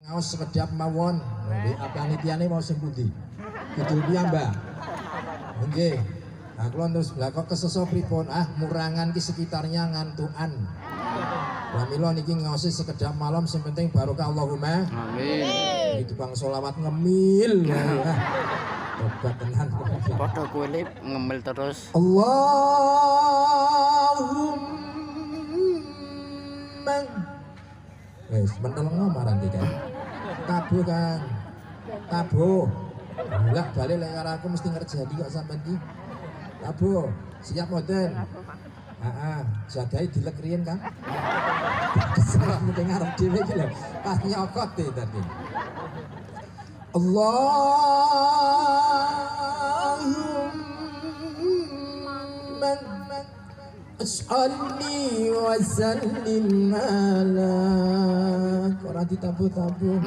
Ngaos sekedap mawon. Nggih, panitiane mau sing pundi? Kidul piyambak. Nggih. Nah, kula terus lha kok kesesa pripun? Ah, murangan ki sekitarnya ngantukan. Lah mila niki ngaosi sekedap malam sing penting barokah Allahumma. Amin. Iki bang selawat ngemil. Tobat tenan. Padha kuwi ngemil terus. Allahumma. Wes mentelengno marang iki kan. Tabuh kan. Tabuh. Bolak balik lek karo aku mesti ngerjani kok sampean iki. Tabuh. Siap mboten? Heeh, jadahe dilek riyen kan. Keseneng mung ngarep dhewe iki lho. Pas nyokot e tadi. Allahumma sholli wa sallim ala ora ditabuh-tabuh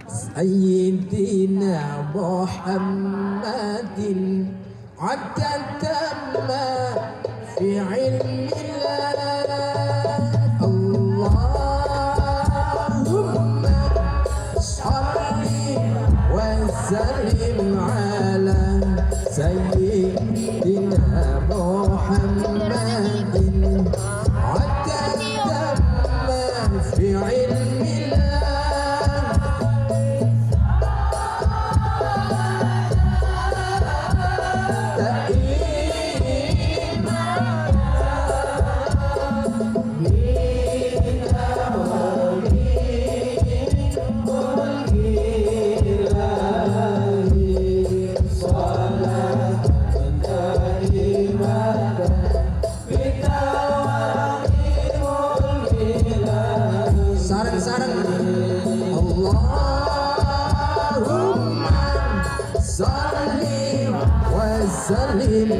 Sayyidina Muhammadin adadama fi ilmillah Allahumma sholli wa sallim ala Sayyidina Muhammadin adadama fi ilmillah Allahumma salli wa sallim